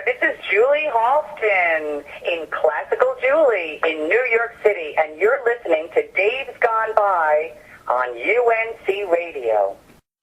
there. This is Julie Halston in Classical Julie in New York City, and you're listening to Dave's Gone By on UNC Radio.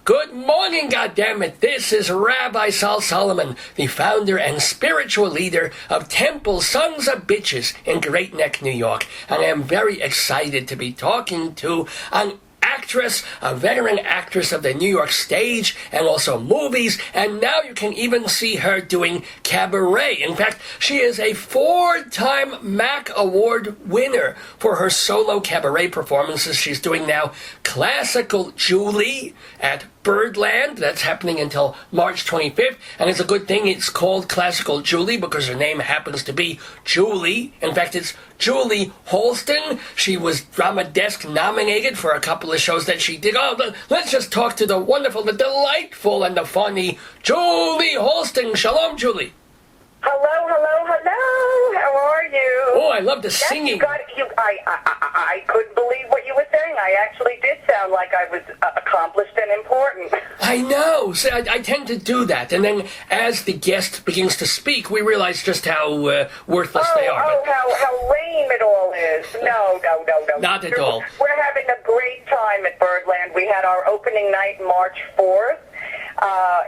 Good morning, goddammit. This is Rabbi Sal Solomon, the founder and spiritual leader of Temple Sons of Bitches in Great Neck, New York. And I am very excited to be talking to an actress, a veteran actress of the New York stage and also movies, and now you can even see her doing cabaret. In fact, she is a 4-time MAC Award winner for her solo cabaret performances. She's doing now Classical Julie at Birdland. That's happening until March 25th, and it's a good thing it's called Classical Julie because her name happens to be Julie. In fact, it's Julie Halston. She was Drama Desk nominated for a couple of shows that she did. Oh, let's just talk to the wonderful, the delightful, and the funny Julie Halston. Shalom, Julie. Hello. How are you? Oh, I love the singing. I couldn't believe what you were saying. I actually did sound like I was accomplished and important. I know. See, I tend to do that. And then as the guest begins to speak, we realize just how worthless they are. How lame it all is. No. Not at all. We're having a great time at Birdland. We had our opening night March 4th.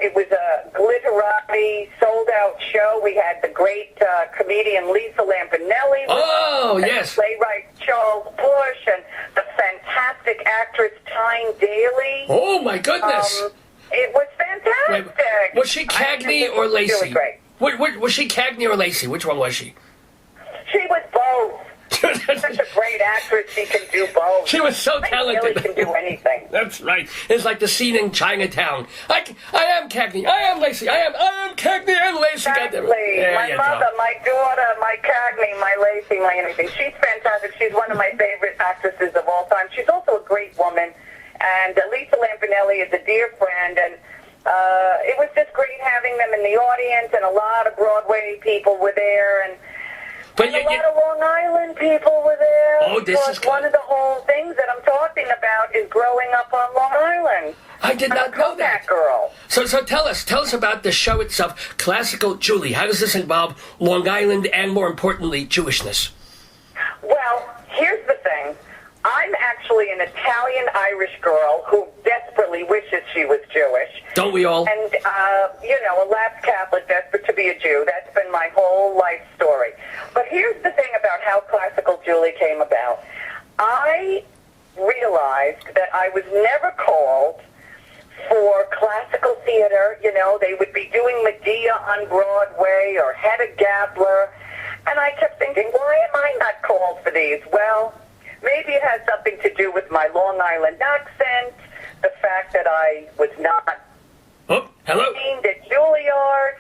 It was a glitterati, sold-out show. We had the great comedian Lisa Lampanelli. Oh, yes. Playwright Charles Busch and the fantastic actress Tyne Daly. Oh, my goodness. It was fantastic. Wait, was she Cagney or Lacey? Really great. Was she Cagney or Lacey? Which one was she? She was both. She's such a great actress, she can do both. She was so talented. She really can do anything. That's right. It's like the scene in Chinatown. I am Cagney. I am Lacey. I am Cagney and Lacey. Exactly. My mother, my daughter, my Cagney, my Lacey, my anything. She's fantastic. She's one of my favorite actresses of all time. She's also a great woman. And Lisa Lampanelli is a dear friend. And it was just great having them in the audience. And a lot of Broadway people were there. And a lot of Long Island people were there. Oh, this is one of the whole things that I'm talking about is growing up on Long Island. I did not know that. Girl. So tell us about the show itself, Classical Julie. How does this involve Long Island and, more importantly, Jewishness? Well, here's the thing. I'm actually an Italian-Irish girl who desperately wishes she was Jewish. Don't we all? And, a lapsed Catholic desperate to be a Jew. That's been my whole life story. But here's the thing about how Classical Julie came about. I realized that I was never called for classical theater. You know, they would be doing Medea on Broadway or Hedda Gabler. And I kept thinking, why am I not called for these? Well, maybe it has something to do with my Long Island accent, the fact that I was not trained at Juilliard,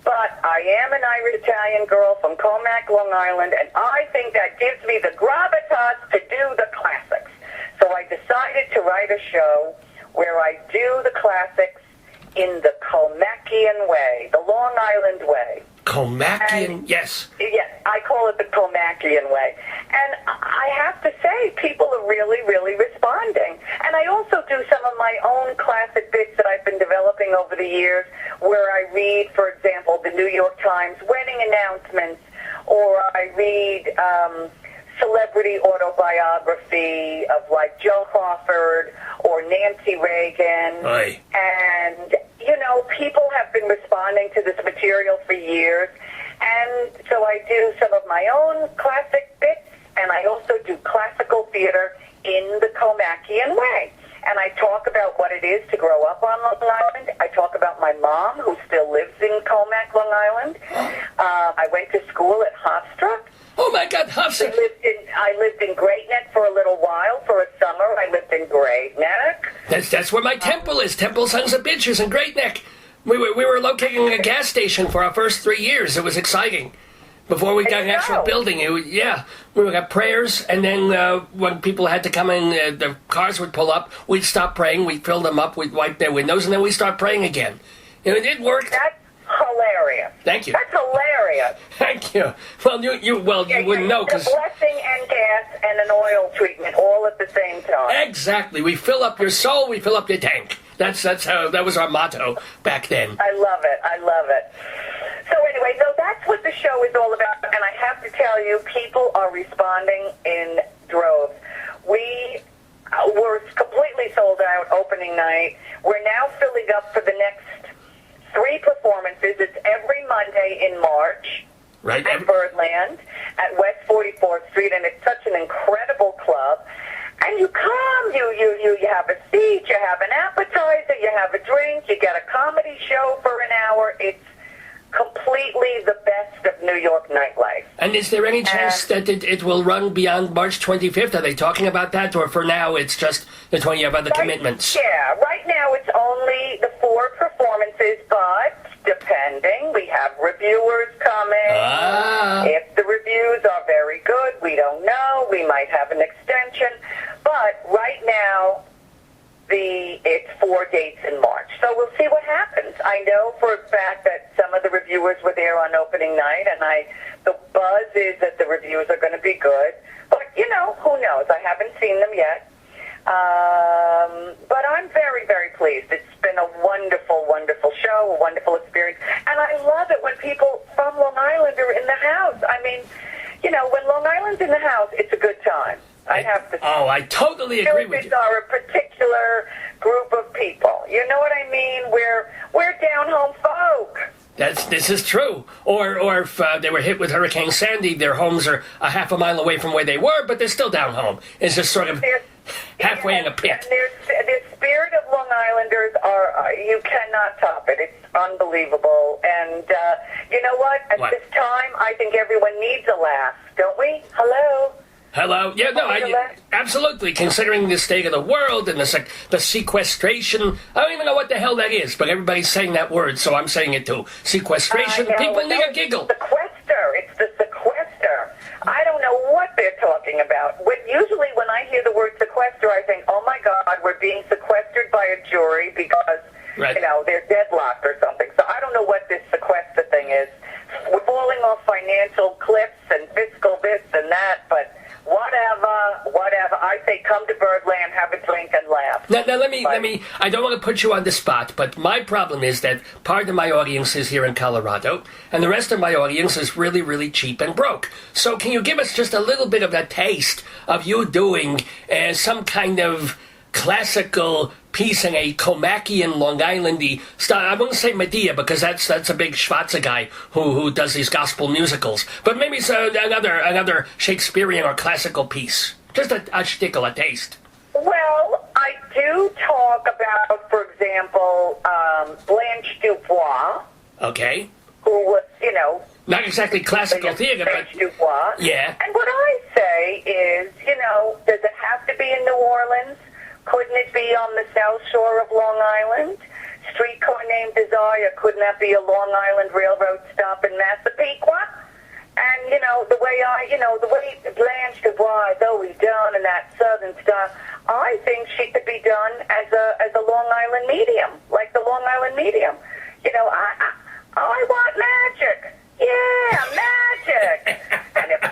but I am an Irish-Italian girl from Comac, Long Island, and I think that gives me the gravitas to do the classics. So I decided to write a show where I do the classics in the Comacian way, the Long Island way. Comacian, yes. Yes, I call it the Comacian way. And I have to say, people are really, really responding. And I also do some of my own classic bits that I've been developing over the years, where I read, for example, the New York Times wedding announcements, or I read celebrity autobiography of like Joe Crawford or Nancy Reagan. Aye. And, people have been responding to this material for years. And so I do some of my own classic bits, and I also do classical theater in the Comacian way. And I talk about what it is to grow up on Long Island. I talk about my mom, who still lives in Comac, Long Island. I went to school at Hofstra. Oh, my God, Hofstra. I lived in Great Neck for a little while. For a summer, I lived in Great Neck. That's where my temple is, Temple Sons of Bitches in Great Neck. We were located in a gas station for our first 3 years. It was exciting. Before we got an actual building, we got prayers, and then when people had to come in, the cars would pull up, we'd stop praying, we'd fill them up, we'd wipe their windows, and then we'd start praying again. It worked. That's hilarious. Thank you. That's hilarious. Thank you. Well, you wouldn't know, because... a blessing and gas and an oil treatment all at the same time. Exactly. We fill up your soul, we fill up your tank. That's how, that was our motto back then. I love it. So anyway, so that's what the show is all about, and I have to tell you, people are responding in droves. We were completely sold out opening night. We're now filling up for the next 3 performances. It's every Monday in March. Right. At Birdland at West 44th Street, and it's such an incredible club. And you come, you have a seat, you have an appetizer, you have a drink, you get a comedy show for an hour. It's completely the best of New York nightlife. And is there any chance that it will run beyond March 25th? Are they talking about that? Or for now, it's just the 20 of other commitments? Yeah, right now it's only the 4 performances, but depending, we have reviewers coming. If the reviews are very good, we don't know. We might have an extension. But right now, it's 4 dates in March. So we'll see what happens. I know for a fact that some of the reviewers were there on opening night, and the buzz is that the reviews are going to be good. But, who knows? I haven't seen them yet. But I'm very, very pleased. It's been a wonderful, wonderful show, a wonderful experience. And I love it when people from Long Island are in the house. I mean, when Long Island's in the house, it's a good time. I have to say. Oh, I totally agree with you. Are a particular group of people. You know what I mean? We're down-home folk. This is true. Or if they were hit with Hurricane Sandy, their homes are a half a mile away from where they were, but they're still down home. It's just sort of halfway in a pit. The spirit of Long Islanders you cannot top it. It's unbelievable. And you know what? At this time, I think everyone needs a laugh, don't we? Hello? Hello? Yeah, no, absolutely. Considering the state of the world and the sequestration, I don't even know what the hell that is, but everybody's saying that word, so I'm saying it too. Sequestration, people need a giggle. It's the sequester. I don't know what they're talking about. Usually when I hear the word sequester, I think, oh my God, we're being sequestered by a jury because, they're deadlocked or something. So I don't know what this sequester thing is. We're falling off financial cliffs and fiscal this and that, but whatever. I say come to Birdland, have a drink, and laugh. Now let me, I don't want to put you on the spot, but my problem is that part of my audience is here in Colorado, and the rest of my audience is really, really cheap and broke. So can you give us just a little bit of a taste of you doing some kind of classical piece in a Comachian, Long Islandy style? I wouldn't say Medea because that's a big Schwarzer guy who does these gospel musicals. But maybe another Shakespearean or classical piece. Just a shtickle, a taste. Well, I do talk about, for example, Blanche Dubois. Okay. Who was, not exactly classical theater, Blanche but Dubois. Yeah. And what I say is, does it have to be in New Orleans? Couldn't it be on the South Shore of Long Island? Streetcar named Desire, couldn't that be a Long Island Railroad stop in Massapequa? And, the way Blanche Dubois is always done in that southern style, I think she could be done as a Long Island medium, like the Long Island medium. I want magic. Yeah, magic. And if,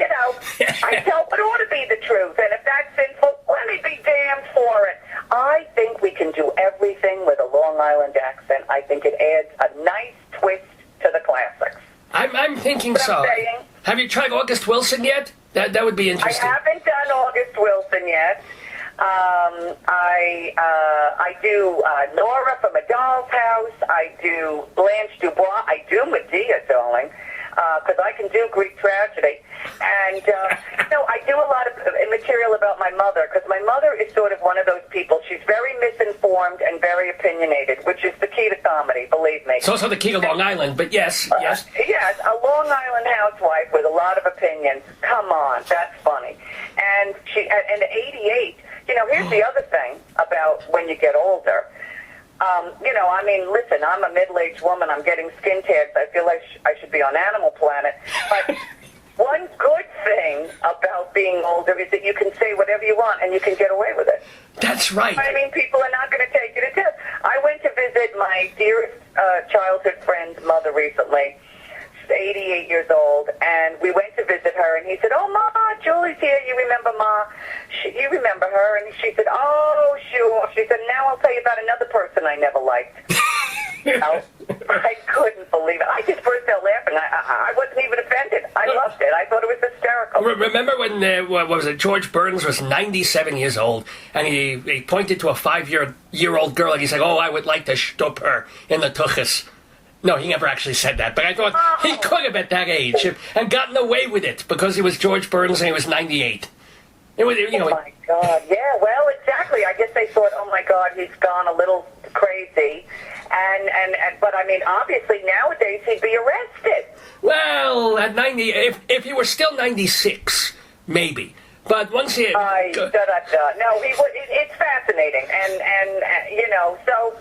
I tell it ought to be the truth. And if that's sinful, let me be damned for it. I think we can do everything with a Long Island accent. I think it adds a nice twist to the classics. I'm thinking so. Have you tried August Wilson yet? That would be interesting. I haven't done August Wilson yet. I do Nora from A Doll's House. I do Blanche Dubois. I do Medea, darling, because I can do Greek tragedy. And, I do a lot of material about my mother, because my mother is sort of one of those people. She's very misinformed and very opinionated, which is the key to comedy, believe me. It's also the key to Long Island, but yes. Yes, a Long Island housewife with a lot of opinions. Come on, that's funny. And at 88, here's the other thing about when you get older. Listen, I'm a middle-aged woman. I'm getting skin tags. I feel like I should be on Animal Planet. But one good thing about being older is that you can say whatever you want and you can get away with it. That's right. People are not going to take you to task. I went to visit my dearest childhood friend's mother recently. She's 88 years old, and we went to visit her, and he said, "Oh, Ma, Julie's here. You remember Ma? You remember her?" And she said, "Oh, sure." She said, "Now I'll tell you about another person I never liked." I couldn't believe it. I just burst out laughing. remember when, what was it, George Burns was 97 years old, and he pointed to a 5-year-old girl, and he said, "Oh, I would like to stop her in the tuchus." No, he never actually said that, but I thought he could have at that age and gotten away with it because he was George Burns and he was 98. It was, Oh my God! Yeah, well, exactly. I guess they thought, "Oh my God, he's gone a little crazy," and but I mean, obviously nowadays he'd be arrested. Well, at 90, if he were still 96, maybe. But once he... No, he would. It's fascinating, and you know, so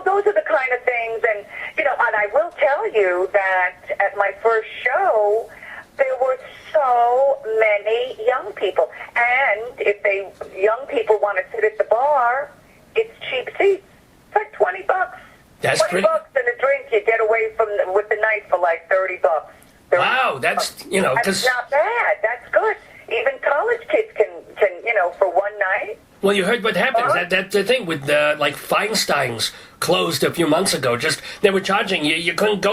those are the kind of things, and you know, and I will tell you that at my first show, there were so many young people, and if young people want to sit at the bar, it's cheap seats. It's like $20. That's $20 and a drink. You get away with the night for like $30. Wow, that's that's not bad. That's good. Even college kids can for one night. Well, you heard what happened. That's the thing with like Feinstein's closed a few months ago. Just they were charging you. You couldn't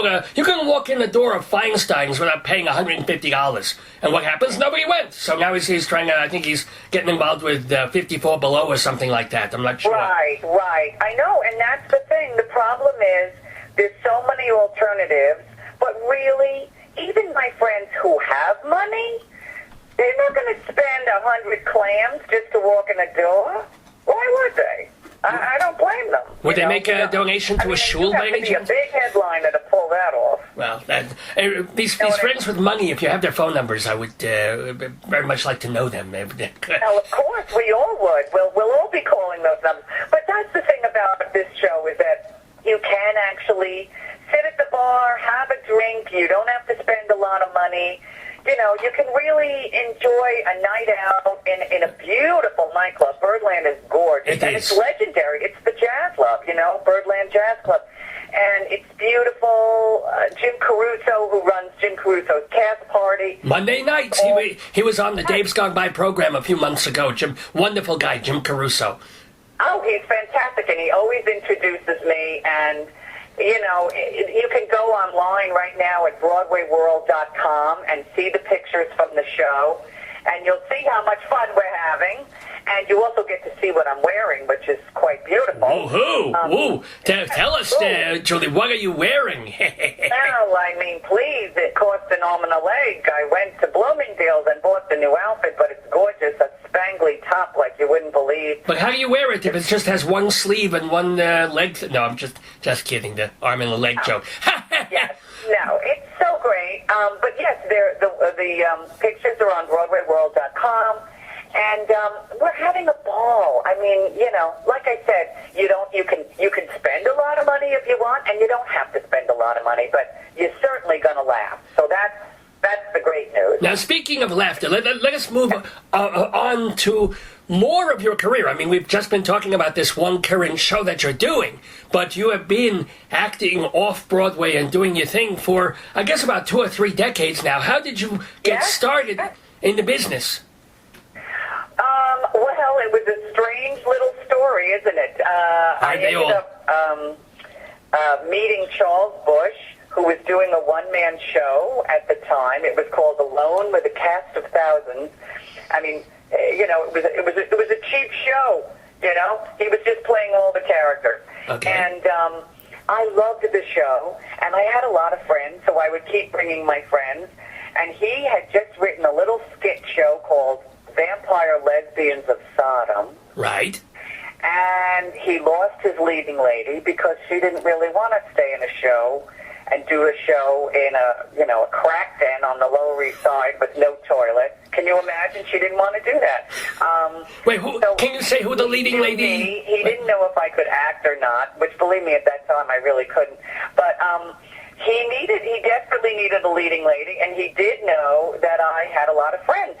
walk in the door of Feinstein's without paying $150. And what happens? Nobody went. So now he's trying to. I think he's getting involved with 54 Below or something like that. I'm not sure. Right. I know, and that's the thing. The problem is there's so many alternatives, but really, even my friends who have money, they're not going to spend 100 clams just to walk in a door. Why would they? I don't blame them. Would they make a donation to a shul by any chance? It would be a big headliner to pull that off. Well, these friends with money, if you have their phone numbers, I would very much like to know them. Now, of course, we all would. We'll all be calling those numbers. But that's the thing about this show is that you can actually sit at the bar, have a drink. You don't have to spend a lot of money. You know, you can really enjoy a night out in a beautiful nightclub. Birdland is gorgeous. It's legendary. It's the Jazz Club, Birdland Jazz Club. And it's beautiful. Jim Caruso, who runs Jim Caruso's Cast Party. Monday nights. He was on the Dave's Gone By program a few months ago. Wonderful guy, Jim Caruso. Oh, he's fantastic, and he always introduces me, and... you can go online right now at BroadwayWorld.com and see the pictures from the show, and you'll see how much fun we're having, and you also get to see what I'm wearing, which is quite beautiful. Woohoo! Tell us, Julie, what are you wearing? Well, I mean, please, it cost an arm and a leg. I went to Bloomingdale's and bought the new outfit, but it's gorgeous, a spangly top like you wouldn't believe. But how do you wear it if it just has one sleeve and one leg? No, I'm just kidding, the arm and the leg joke. Yes, no, it's so great. But yes, the pictures are on BroadwayWorld.com. And we're having a ball. I mean, like I said, you can spend a lot of money if you want, and you don't have to spend a lot of money, but you're certainly going to laugh. So that's the great news. Now, speaking of laughter, let us move on to more of your career. I mean, we've just been talking about this one current show that you're doing, but you have been acting off-Broadway and doing your thing for, I guess, about 2 or 3 decades now. How did you get started in the business? Well, it was a strange little story, isn't it? I ended up meeting Charles Busch, who was doing a one-man show at the time. It was called Alone with a Cast of Thousands. I mean, it was a cheap show. He was just playing all the characters. Okay. And I loved the show, and I had a lot of friends, so I would keep bringing my friends. And he had just written a little skit show called Vampire Lesbians of Sodom. Right. And he lost his leading lady because she didn't really want to stay in a show and do a show in a crack den on the Lower East Side with no toilet. Can you imagine? She didn't want to do that. Wait, can you say who the leading lady? He didn't know if I could act or not, which, believe me, at that time I really couldn't. But he desperately needed a leading lady, and he did know that I had a lot of friends.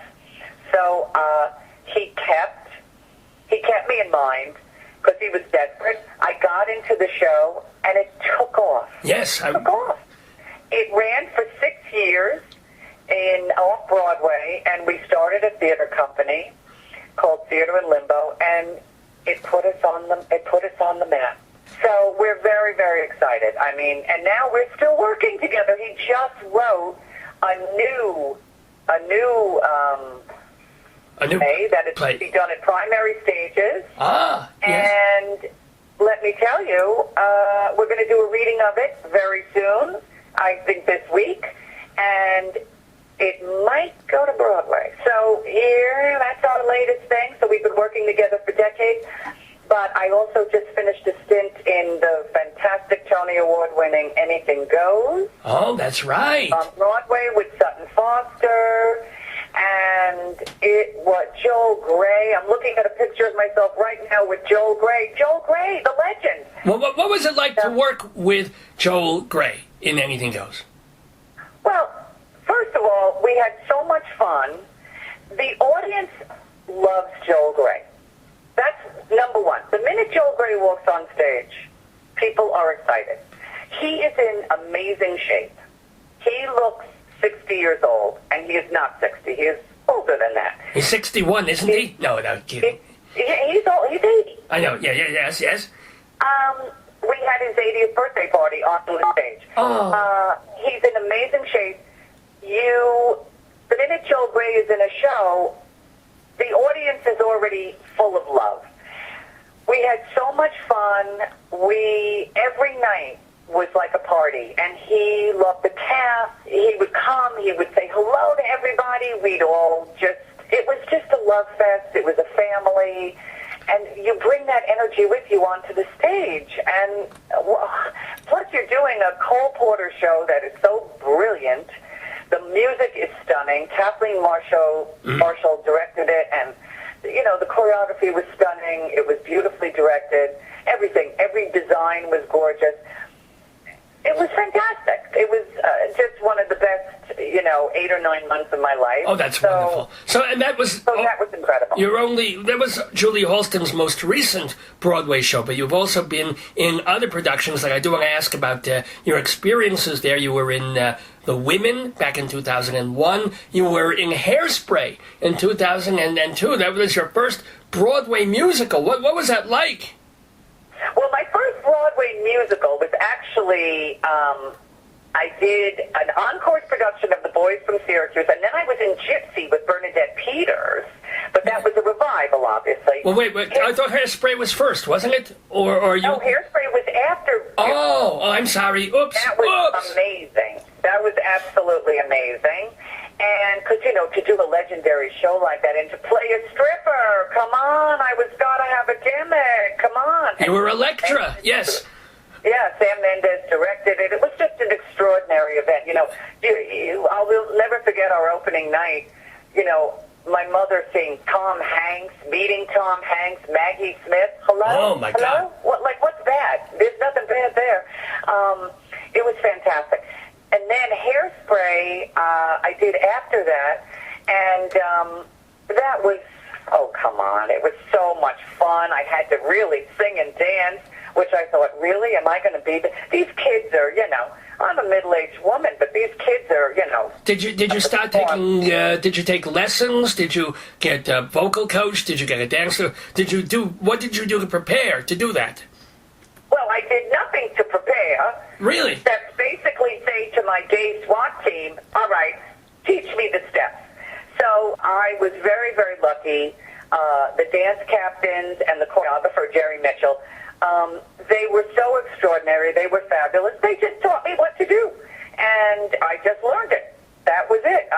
So he kept me in mind because he was desperate. I got into the show, and it took off. Yes. It took off. It ran for 6 years in off-Broadway, and we started a theater company called Theater in Limbo, and it put us on the map. So we're very, very excited. I mean, and now we're still working together. He just wrote a new A new play that is play. to be done at primary stages. Ah, yes. And let me tell you, we're going to do a reading of it very soon, I think this week, and it might go to Broadway. So here, that's our latest thing. So we've been working together for decades. But I also just finished a stint in the fantastic Tony Award-winning Anything Goes. Oh, that's right. On Broadway with Sutton Foster. And it was Joel Grey. I'm looking at a picture of myself right now with Joel Grey. Joel Grey, the legend. Well, what was it like to work with Joel Grey in Anything Goes? Well, first of all, we had so much fun. The audience loves Joel Grey. That's number one. The minute Joel Grey walks on stage, people are excited. He is in amazing shape. He looks 60 years old, and he is not 60. He is older than that. He's 61, isn't he? No, kidding. He's old. He's 80. I know. Yes. We had his 80th birthday party on the stage. Oh. He's in amazing shape. The minute Joel Grey is in a show, the audience is already full of love. We had so much fun. Every night was like a party, and he loved the cast. He would come, he would say hello to everybody. It was just a love fest. It was a family, and you bring that energy with you onto the stage. And plus you're doing a Cole Porter show that is so brilliant. The music is stunning. Kathleen Marshall directed it, and the choreography was stunning. It was beautifully directed. Everything, every design was gorgeous. It was fantastic. It was just one of the best, 8 or 9 months of my life. Oh, that's wonderful. That was incredible. That was Julie Halston's most recent Broadway show, but you've also been in other productions. Like I do want to ask about your experiences there. You were in The Women back in 2001. You were in Hairspray in 2002. That was your first Broadway musical. What was that like? Well, my first Broadway musical was actually, I did an encore production of The Boys from Syracuse, and then I was in Gypsy with Bernadette Peters, but that was a revival, obviously. Well, wait, I thought Hairspray was first, wasn't it? Or you? No, Hairspray was after Gypsy. Oh, I'm sorry. Oops. That was amazing. That was absolutely amazing. And, because, to do a legendary show like that and to play a stripper, come on, got to have a gimmick, come on. You were Electra, yes. Yeah, Sam Mendes directed it. It was just an extraordinary event. I will never forget our opening night. My mother seeing Tom Hanks, meeting Tom Hanks, Maggie Smith. Hello? Oh, my God. What's bad? There's nothing bad there. It was fantastic. And then Hairspray, I did after that, and that was, oh, come on, it was so much fun. I had to really sing and dance, which I thought, really, am I going to be, these kids are, I'm a middle-aged woman, but these kids are, Did you start taking, did you take lessons? Did you get a vocal coach? Did you get a dancer? What did you do to prepare to do that? Well, I did nothing to prepare. Really? Except basically say to my gay SWAT team, all right, teach me the steps. So I was very, very lucky. The dance captains and the choreographer, Jerry Mitchell, they were so extraordinary. They were fabulous. They just taught me what to do. And I just learned it. That was it.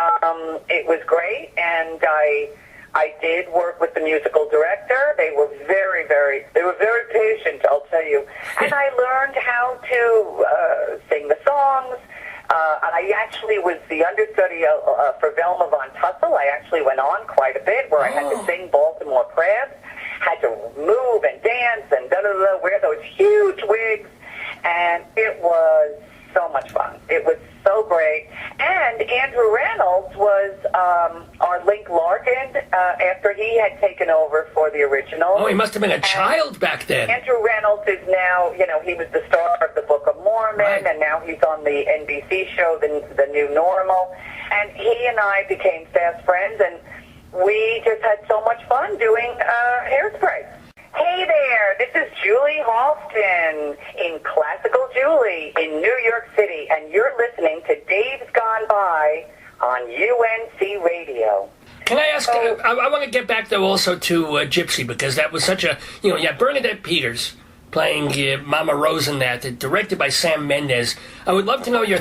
It was great. And I did work with the musical director. They were very patient, I'll tell you. And I learned how to sing the songs. I actually was the understudy for Velma Von Tussle. I actually went on quite a bit where I had to sing Baltimore Crabs, had to move and dance and wear those huge wigs. And it was so much fun. It was so great. And Andrew Reynolds was our Link Larkin after he had taken over for the original. Oh, he must have been a child back then. Andrew Reynolds is now, he was the star of the Book of Mormon, right. And now he's on the NBC show, The New Normal. And he and I became fast friends, and we just had so much fun doing Hairspray. Hey there, this is Julie Halston in Classical Julie in New York City, and you're listening to Dave's Gone By on UNC Radio. Can I ask, I want to get back, though, also to Gypsy, because that was such a, Bernadette Peters playing Mama Rose in that, directed by Sam Mendes. I would love to know your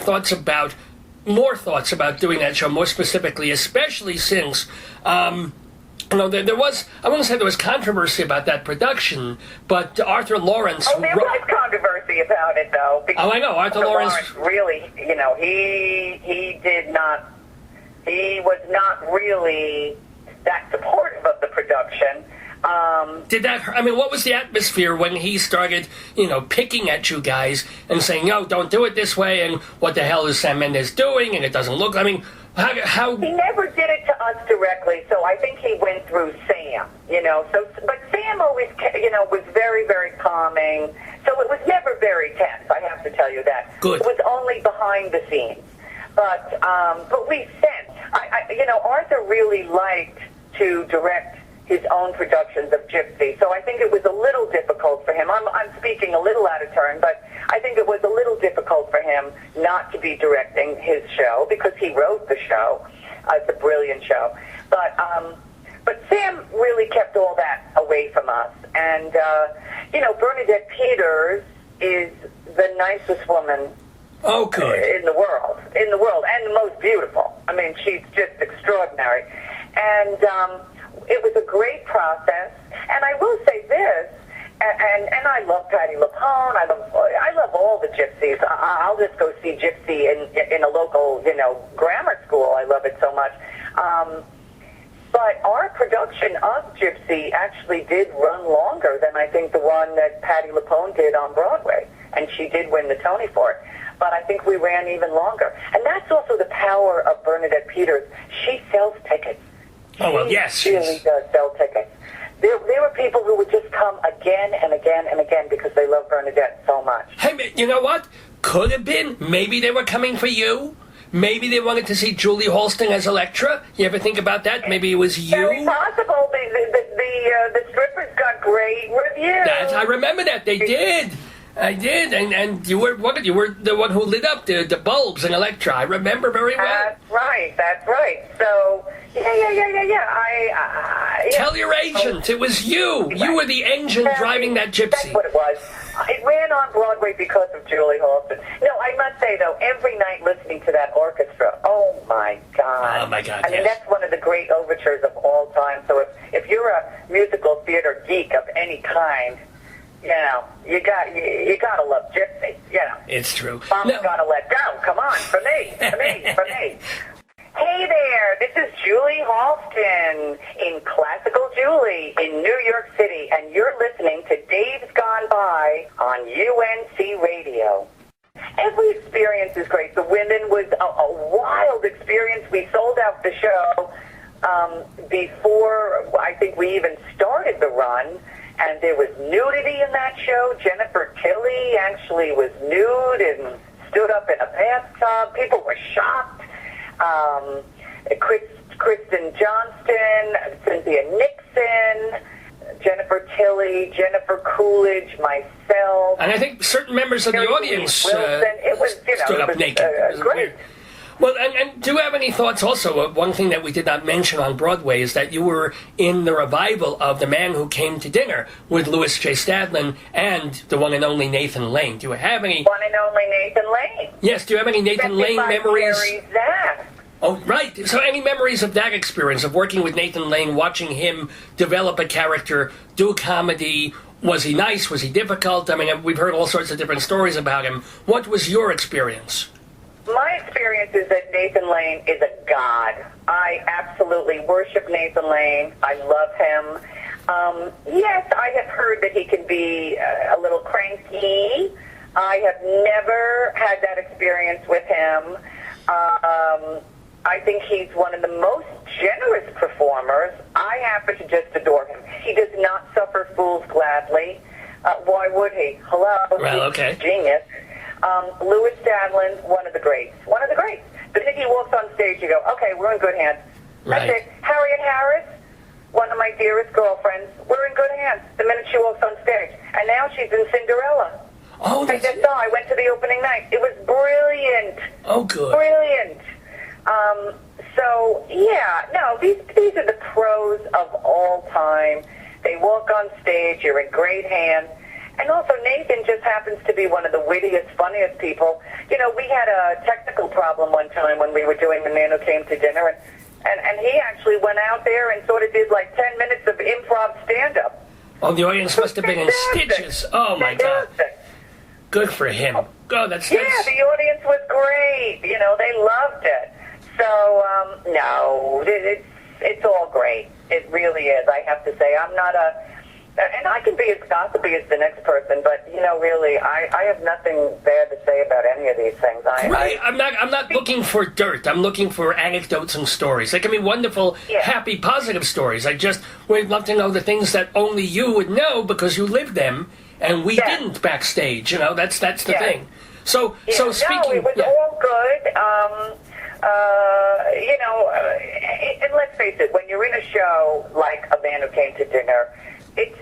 more thoughts about doing that show, more specifically, especially since, there was, I wouldn't say there was controversy about that production, but Arthur Lawrence... Oh, there was controversy about it, though. Oh, I know, Arthur Lawrence really, he was not really that supportive of the production. What was the atmosphere when he started, picking at you guys and saying, no, don't do it this way, and what the hell is Sam Mendes doing, and it doesn't look, how... He never did it to us directly, so I think he went through Sam, but Sam always, was very, very calming, so it was never very tense, I have to tell you that. Good. It was only behind the scenes. But we sensed, Arthur really liked to direct his own productions of Gypsy, so I think it was a little difficult for him. I'm speaking a little out of turn, but I think it was a little difficult for him not to be directing his show, because he wrote the show. It's a brilliant show. But Sam really kept all that away from us. And, Bernadette Peters is the nicest woman in the world, and the most beautiful. I mean, she's just extraordinary. And it was a great process. And I will say this, and I love Patti LuPone. I love all the Gypsies. I'll just go see Gypsy in a local, grammar school. I love it so much. But our production of Gypsy actually did run longer than I think the one that Patti LuPone did on Broadway. And she did win the Tony for it. But I think we ran even longer. And that's also the power of Bernadette Peters. She sells tickets. Oh, well, yes. She really does sell tickets. There were people who would just come again and again and again because they love Bernadette so much. Hey, you know what? Could have been. Maybe they were coming for you. Maybe they wanted to see Julie Halston as Electra. You ever think about that? Maybe it was you. Very possible. The strippers got great reviews. I remember that. They did. I did, and you were the one who lit up the bulbs in Electra. I remember very well. That's right. So, yeah. Tell your agent it was you. Right. You were the engine driving that Gypsy. That's what it was. It ran on Broadway because of Julie Halston. No, I must say, though, every night listening to that orchestra, oh, my God. Oh, my God, I mean, that's one of the great overtures of all time. So if you're a musical theater geek of any kind, you gotta love Gypsy. It's true. Mom's gotta let go. Come on, for me. Hey there, this is Julie Halston in Classical Julie in New York City, and you're listening to Dave's Gone By on UNC Radio. Every experience is great. The Women was a wild experience. We sold out the show before I think we even started the run. And there was nudity in that show. Jennifer Tilly actually was nude and stood up in a bathtub. People were shocked. Kristen Johnston, Cynthia Nixon, Jennifer Tilly, Jennifer Coolidge, myself. And I think certain members of the audience stood up naked. Great. Well, and do you have any thoughts also? One thing that we did not mention on Broadway is that you were in the revival of The Man Who Came to Dinner with Louis J. Stadlin and the one and only Nathan Lane. Do you have any... One and only Nathan Lane. Yes, do you have any Nathan Lane memories? That. Oh, right. So any memories of that experience, of working with Nathan Lane, watching him develop a character, do comedy? Was he nice? Was he difficult? I mean, we've heard all sorts of different stories about him. What was your experience? My experience is that Nathan Lane is a god. I absolutely worship Nathan Lane. I love him. Yes, I have heard that he can be a little cranky. I have never had that experience with him. I think he's one of the most generous performers. I happen to just adore him. He does not suffer fools gladly. Why would he? Hello? Well, okay. He's genius. Louis Stadlin, one of the greats. The minute he walks on stage, you go, okay, we're in good hands. Right. That's it. Harriet Harris, one of my dearest girlfriends, we're in good hands the minute she walks on stage. And now she's in Cinderella. Oh, I just saw. I went to the opening night. It was brilliant. Oh, good. Brilliant. So, yeah, no, these are the pros of all time. They walk on stage. You're in great hands. And also, Nathan just happens to be one of the wittiest, funniest people. You know, we had a technical problem one time when we were doing The Man Who Came to Dinner, and he actually went out there and sort of did like 10 minutes of improv stand-up. Oh, the audience must have been in stitches. Oh, my God. Good for him. Oh, that's... Yeah, the audience was great. You know, they loved it. So, no, it's all great. It really is, I have to say. I'm not and I can be as gossipy as the next person, but, you know, really, I have nothing bad to say about any of these things. I'm not looking for dirt. I'm looking for anecdotes and stories. They can be wonderful, happy, positive stories. I just would love to know the things that only you would know because you lived them, and we didn't backstage. You know, that's the thing. So speaking... No, it was all good. You know, and let's face it, when you're in a show like A Man Who Came to Dinner, it's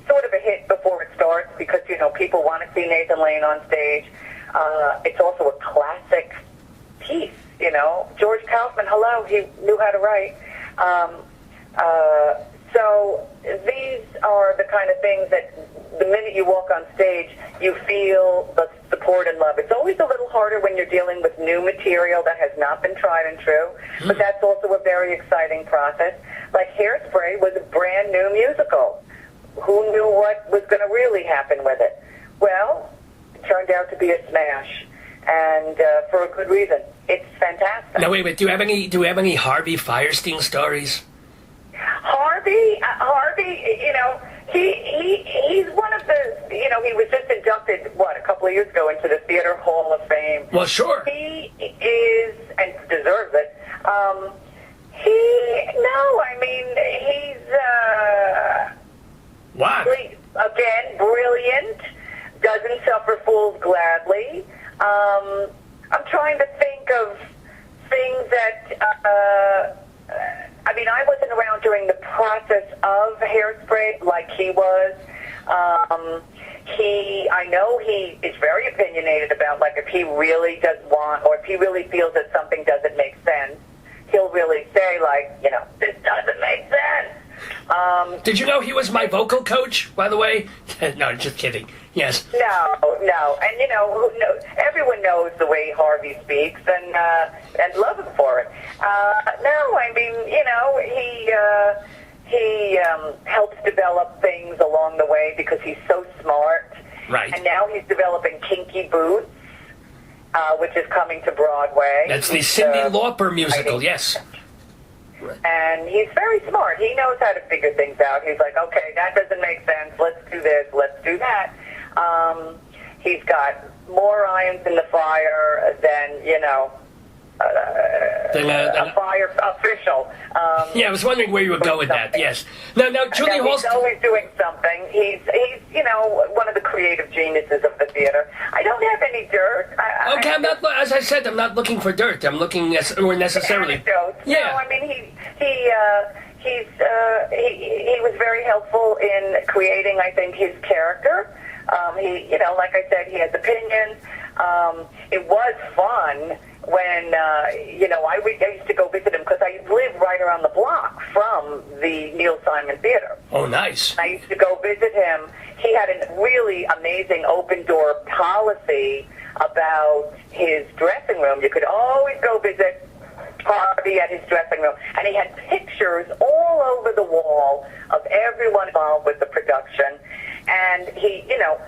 sort of a hit before it starts because, you know, people want to see Nathan Lane on stage. It's also a classic piece, you know. George Kaufman, hello, he knew how to write. So these are the kind of things that the minute you walk on stage, you feel the support and love. It's always a little harder when you're dealing with new material that has not been tried and true, but that's also a very exciting process. Like Hairspray was a brand new musical. Who knew what was going to really happen with it? Well, it turned out to be a smash, and for a good reason. It's fantastic. Now, wait. Do you have any Harvey Fierstein stories? Harvey, you know, he's one of the, you know, he was just inducted, a couple of years ago into the Theater Hall of Fame. Well, sure. He is, and deserves it. He's what? Again, brilliant, doesn't suffer fools gladly. I'm trying to think of things that, I wasn't around during the process of Hairspray like he was. I know he is very opinionated about, like, if he really does want, or if he really feels that something doesn't make sense, he'll really say, like, you know, this doesn't make sense. Did you know he was my vocal coach, by the way? No, just kidding. Yes. No. And, you know, everyone knows the way Harvey speaks and love him for it. He helps develop things along the way because he's so smart. Right. And now he's developing Kinky Boots, which is coming to Broadway. That's the Cyndi Lauper musical, yes. And he's very smart. He knows how to figure things out. He's like, okay, that doesn't make sense. Let's do this. Let's do that. He's got more irons in the fire than, you know, a fire official. I was wondering where you would go with that. Yes. Now, Julie Halston. He's always doing something. He's you know, one of the creative geniuses of the theater. I don't have any dirt. I'm not. As I said, I'm not looking for dirt. I'm looking necessarily. Anecdotes. Yeah. No, I mean he was very helpful in creating, I think, his character. He, you know, like I said, he has opinions. It was fun when, you know, I used to go visit him because I live right around the block from the Neil Simon Theater. Oh, nice. I used to go visit him. He had a really amazing open-door policy about his dressing room. You could always go visit Harvey at his dressing room. And he had pictures all over the wall of everyone involved with the production. And he, you know,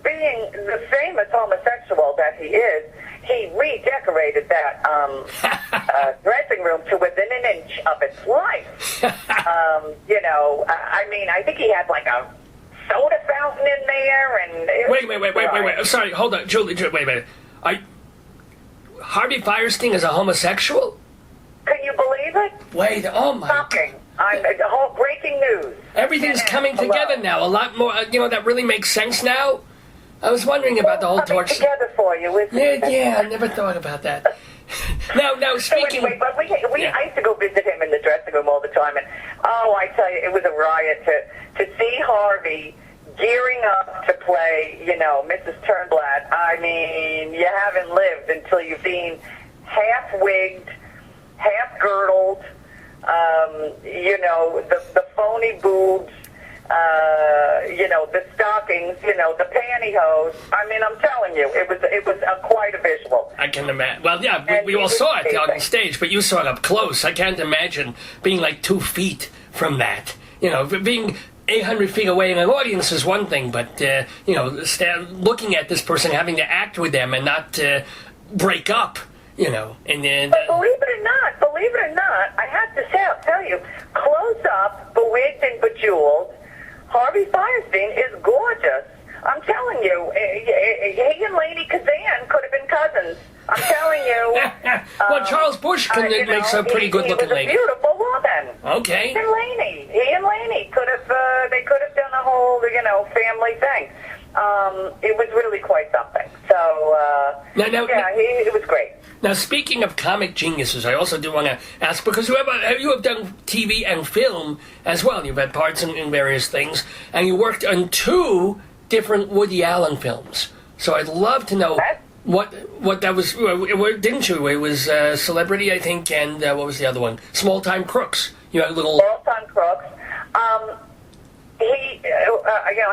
being the famous homosexual that he is, he redecorated that dressing room to within an inch of its life. You know, I think he had like a soda fountain in there, and wait. I'm sorry, hold on, Julie. Wait a minute. Harvey Fierstein is a homosexual? Can you believe it? Wait, oh my! Shocking! The whole breaking news. Everything's coming together now. A lot more. You know, that really makes sense now. I was wondering about the whole torch. Together for you, isn't it? Yeah, I never thought about that. Now, speaking. So anyway, but I used to go visit him in the dressing room all the time, and I tell you, it was a riot to see Harvey gearing up to play, you know, Mrs. Turnblad. I mean, you haven't lived until you've been half wigged, half girdled, the phony boobs, the stockings, the pantyhose. I mean, I'm telling you, it was quite a visual. I can imagine. Well, yeah, we all saw it on stage, but you saw it up close. I can't imagine being like 2 feet from that. Being 800 feet away in an audience is one thing, but, looking at this person, having to act with them and not break up, and then... But believe it or not, I have to tell you, close up, bewigged and bejeweled, Harvey Fierstein is gorgeous. I'm telling you, he and Lady Kazan could have been cousins. I'm telling you. Well, Charles Busch makes a pretty good-looking lady. He was a beautiful woman. Okay. He and Laney could have done a whole, family thing. It was really quite something. So, it was great. Now, speaking of comic geniuses, I also do want to ask, because you have done TV and film as well. You've had parts in various things, and you worked on 2 different Woody Allen films. So I'd love to know what that was. Didn't you? It was Celebrity, I think, and what was the other one? Small Time Crooks. You had a little... Small Time Crooks. I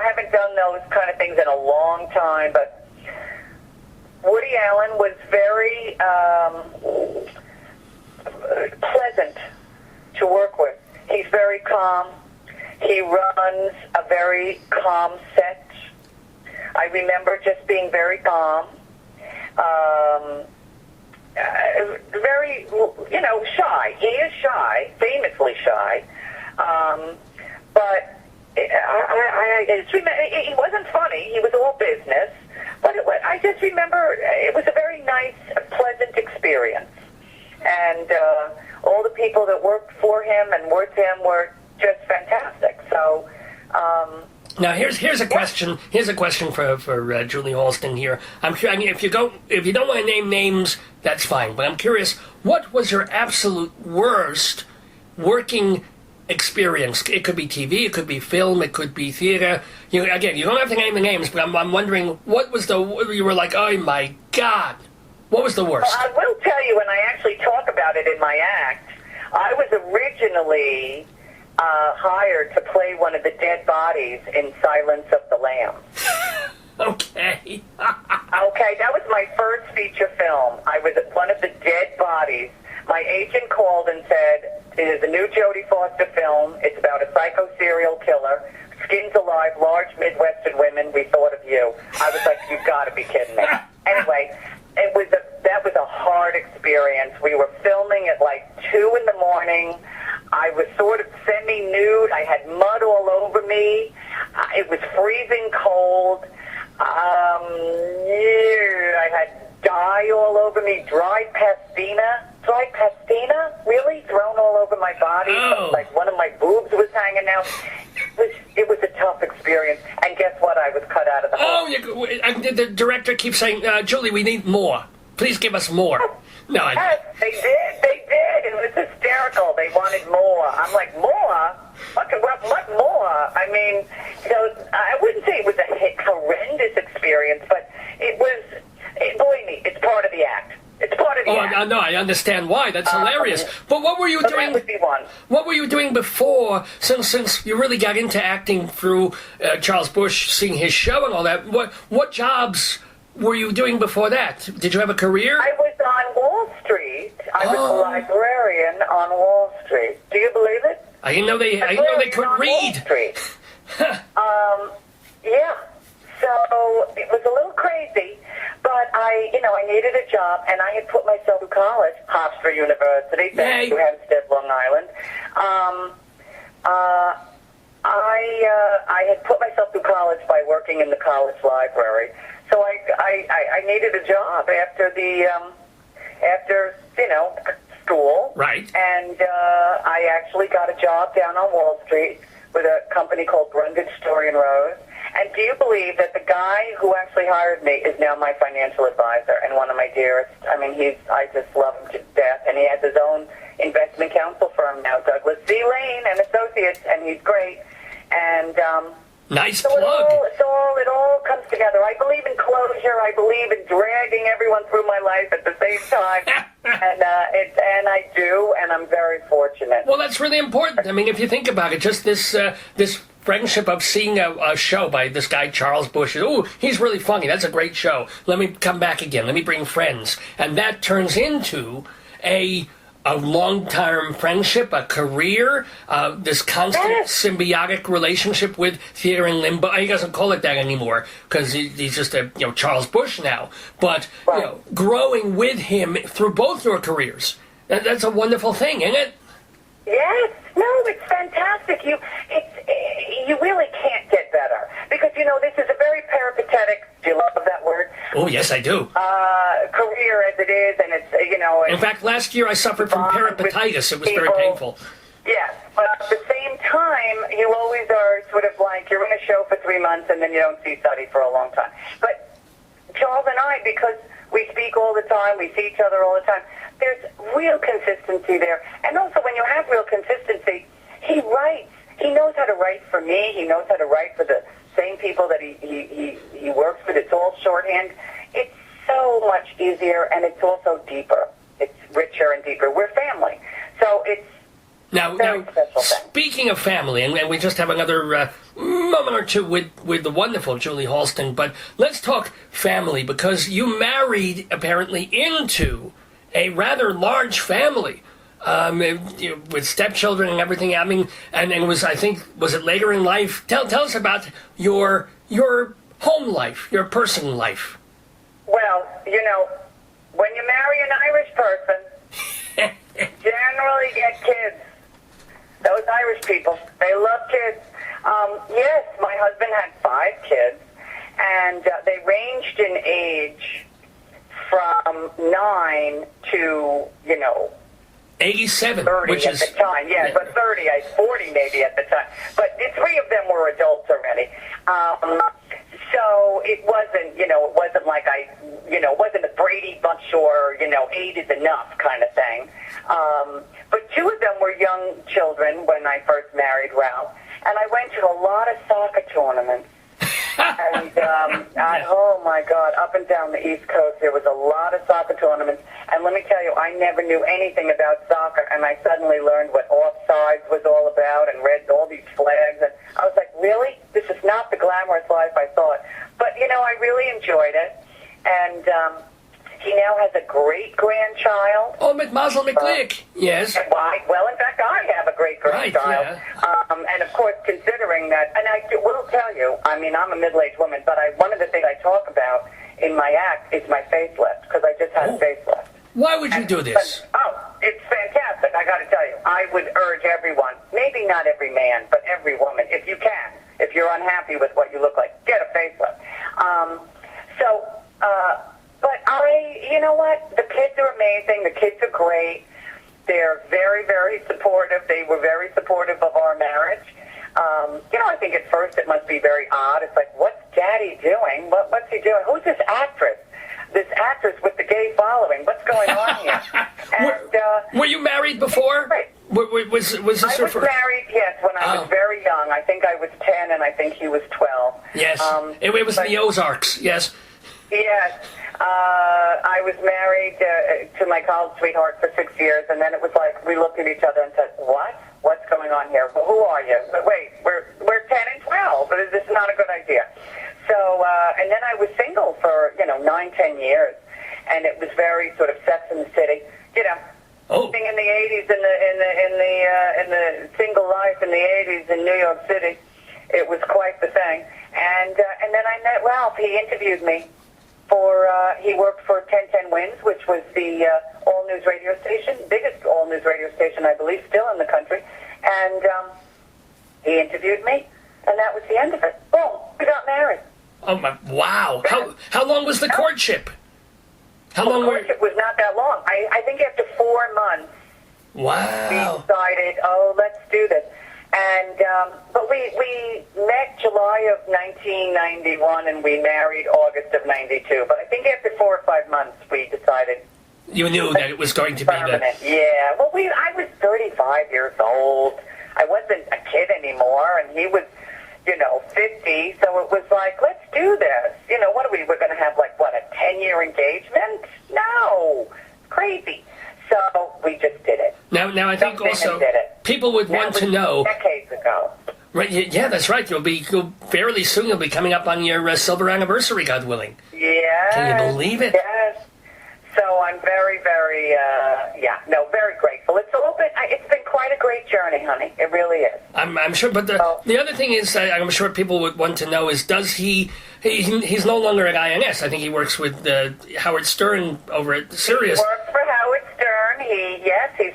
haven't done those kind of things in a long time, but Woody Allen was very pleasant to work with. He's very calm. He runs a very calm set. I remember just being very calm. Very, shy. He is shy, famously shy. But he wasn't funny. He was all business. But I just remember it was a very nice, pleasant experience. And all the people that worked for him and with him were just fantastic. So... Now here's a question. Here's a question for Julie Halston here. If you don't want to name names, that's fine. But I'm curious, what was your absolute worst working experience? It could be TV, it could be film, it could be theater. You don't have to name the names, but I'm wondering what was you were like, oh my God, what was the worst? Well, I will tell you, and I actually talk about it in my act. I was originally hired to play one of the dead bodies in Silence of the Lambs. Okay. Okay, that was my first feature film. I was one of the dead bodies. My agent called and said, it is a new Jodie Foster film. It's about a psycho serial killer. Skins alive, large Midwestern women. We thought of you. I was like, you've got to be kidding me. Anyway, that was a hard experience. We were filming at like 2 in the morning. I was sort of semi-nude. I had mud all over me. It was freezing cold. I had dye all over me. Dried pastina, really? Thrown all over my body. Oh. Like one of my boobs was hanging out. It was a tough experience. And guess what? I was cut out of the home. The director keeps saying, Julie, we need more. Please give us more. No, Yes, they did. It was hysterical. They wanted more. I'm like, more? What more? I mean, I wouldn't say it was a horrendous experience, but believe me, it's part of the act. It's part of the act. No, I understand why. That's hilarious. But what were you doing? That would be one. What were you doing before? Since you really got into acting through Charles Busch, seeing his show and all that. What jobs were you doing before that? Did you have a career? I was on Wall Street. I was a librarian on Wall Street. Do you believe it? I didn't know they could read. Wall Street. Yeah. So it was a little crazy, but I needed a job, and I had put myself through college, Hofstra University, Yay. New Hampstead, Long Island. I had put myself through college by working in the college library. So I needed a job after school. Right. And I actually got a job down on Wall Street with a company called Brundage, Story and Rose. And do you believe that the guy who actually hired me is now my financial advisor and one of my dearest? I mean, I just love him to death. And he has his own investment counsel firm now, Douglas C. Lane and Associates, and he's great. And nice so plug. It all comes together. I believe in closure. I believe in dragging everyone through my life at the same time. and I I do, and I'm very fortunate. Well, that's really important. I mean, if you think about it, just this friendship of seeing a show by this guy, Charles Busch. Oh, he's really funny. That's a great show. Let me come back again. Let me bring friends. And that turns into a long-term friendship, a career, this constant symbiotic relationship with Theater in Limbo. He doesn't call it that anymore because he's just a Charles Busch now. But growing with him through both your careers, that's a wonderful thing, isn't it? Yes. No, it's fantastic. You really can't get better because this is a very peripatetic. Do you love that word? Oh, yes, I do. Career as it is, and it's in fact, last year I suffered from peripapitis. It was very painful. Yes, but at the same time, you always are sort of like you're in a show for 3 months and then you don't see Soddy for a long time. But Charles and I, because we speak all the time, we see each other all the time, there's real consistency there. And also when you have real consistency, he writes. He knows how to write for me. He knows how to write for the same people that he works with. It's all shorthand. It's so much easier, and it's also deeper. It's richer and deeper. We're family. So it's now speaking of family, and we just have another moment or two with the wonderful Julie Halston, but let's talk family, because you married apparently into a rather large family. With stepchildren and everything. I mean, and it was, I think, was it later in life? Tell us about your home life, your personal life. Well, when you marry an Irish person, you generally get kids. Those Irish people, they love kids. Yes, my husband had 5 kids, and they ranged in age from 9 to 87, 30 which at is... the time, but 40 maybe at the time. But the 3 of them were adults already. So it wasn't, it wasn't like it wasn't a Brady Bunch or, 8 is enough kind of thing. But 2 of them were young children when I first married Ralph. And I went to a lot of soccer tournaments. And, oh my God, up and down the East Coast, there was a lot of soccer tournaments. And let me tell you, I never knew anything about soccer, and I suddenly learned what offsides was all about and read all these flags. And I was like, really? This is not the glamorous life I thought. But, I really enjoyed it. And he now has a great-grandchild. Oh, Mazel McGlick, yes. Well, in fact, I have a great-grandchild. Right, yeah. And, of course, considering that, and I will tell you, I mean, I'm a middle-aged woman, but one of the things I talk about in my act is my facelift, because I just had a facelift. Why would you do this? It's fantastic, I got to tell you. I would urge everyone, maybe not every man, but every woman, if you can, if you're unhappy with what you look like, get a facelift. But you know what? The kids are amazing. The kids are great. They're very, very supportive. They were very supportive of our marriage. I think at first it must be very odd. It's like, what's Daddy doing? What's he doing? Who's this actress? This actress with the gay following. What's going on here? And, were you married before? Right. Was this I was married, yes, when I was very young. I think I was 10 and I think he was 12. Yes. It was in the Ozarks, yes. Yes. I was married to my college sweetheart for 6 years, and then it was like we looked at each other and said, what? What's going on here? Well, who are you? But wait, we're 10 and 12. This is not a good idea. So, and then I was single for, 9-10 years, and it was very sort of Sex in the City, Being in the 80s, in the single life in the 80s in New York City, it was quite the thing. And then I met Ralph. He interviewed me he worked for 1010 Wins, which was the all-news radio station, biggest all-news radio station, I believe, still in the country. And he interviewed me, and that was the end of it. Boom, we got married. Oh, my, wow. How long was the courtship? The courtship was not that long. I think after 4 months, wow, we decided, let's do this. And but we met July of 1991 and we married August of 92. But I think after 4 or 5 months we decided. You knew that it was going to be permanent. Yeah. Well, I was 35 years old. I wasn't a kid anymore, and he was, 50. So it was like, let's do this. What are we? We're going to have a 10-year engagement? No, crazy. So we just did Now I think Some also did it. people would want to know. Decades ago. Right? Yeah, that's right. You'll fairly soon. You'll be coming up on your silver anniversary, God willing. Yes. Can you believe it? Yes. So I'm very, very, very grateful. It's been quite a great journey, honey. It really is. I'm sure. But the other thing is, I'm sure people would want to know is, does he's no longer at INS. I think he works with Howard Stern over at Sirius. He works for Howard Stern. He's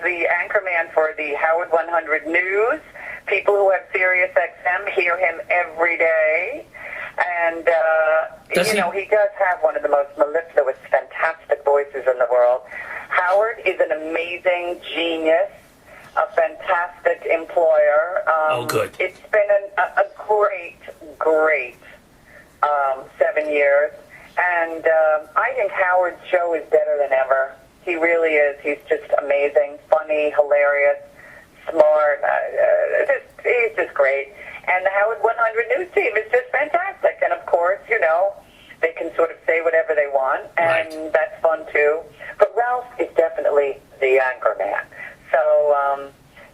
the anchorman for the Howard 100 News. People who have Sirius XM hear him every day. And, he does have one of the most mellifluous, fantastic voices in the world. Howard is an amazing genius, a fantastic employer. Good. It's been a great 7 years. And I think Howard's show is better than ever. He really is. He's just amazing, funny, hilarious, smart. He's just great. And the Howard 100 News team is just fantastic. And, of course, they can sort of say whatever they want, and that's fun, too. But Ralph is definitely the anchor man. So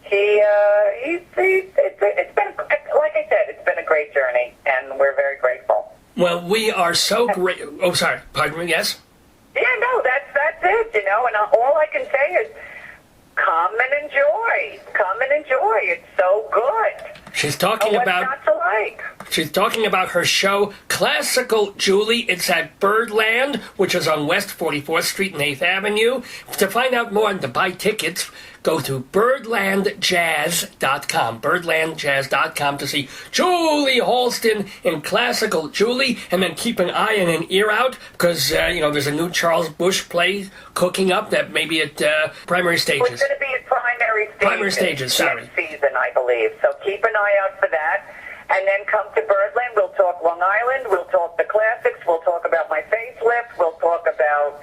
it's been, like I said, it's been a great journey, and we're very grateful. Well, we are so great. Oh, sorry. Pardon me, yes? Yeah, no, that's it, and all I can say is come and enjoy. Come and enjoy. It's so good. She's talking what's about not to like? She's talking about her show, Classical Julie. It's at Birdland, which is on West 44th Street and 8th Avenue. To find out more and to buy tickets, go to birdlandjazz.com. Birdlandjazz.com to see Julie Halston in Classical Julie. And then keep an eye and an ear out, because, there's a new Charles Busch play cooking up that may be at Primary Stages. It's going to be at Primary Stages. Sorry. Next season, I believe. So keep an eye out for that. And then come to Birdland. We'll talk Long Island. We'll talk the classics. We'll talk about my facelift. We'll talk about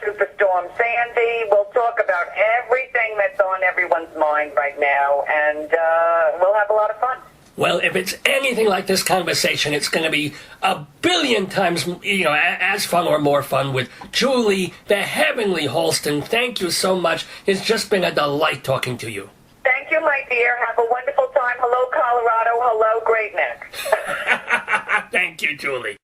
Superstorm Sandy. We'll talk about everything that's on everyone's mind right now. And we'll have a lot of fun. Well, if it's anything like this conversation, it's going to be a billion times, as fun or more fun with Julie, the heavenly Halston. Thank you so much. It's just been a delight talking to you. Thank you, my dear. Have a wonderful time. Hello, Colorado. Hello, Great Neck. Thank you, Julie.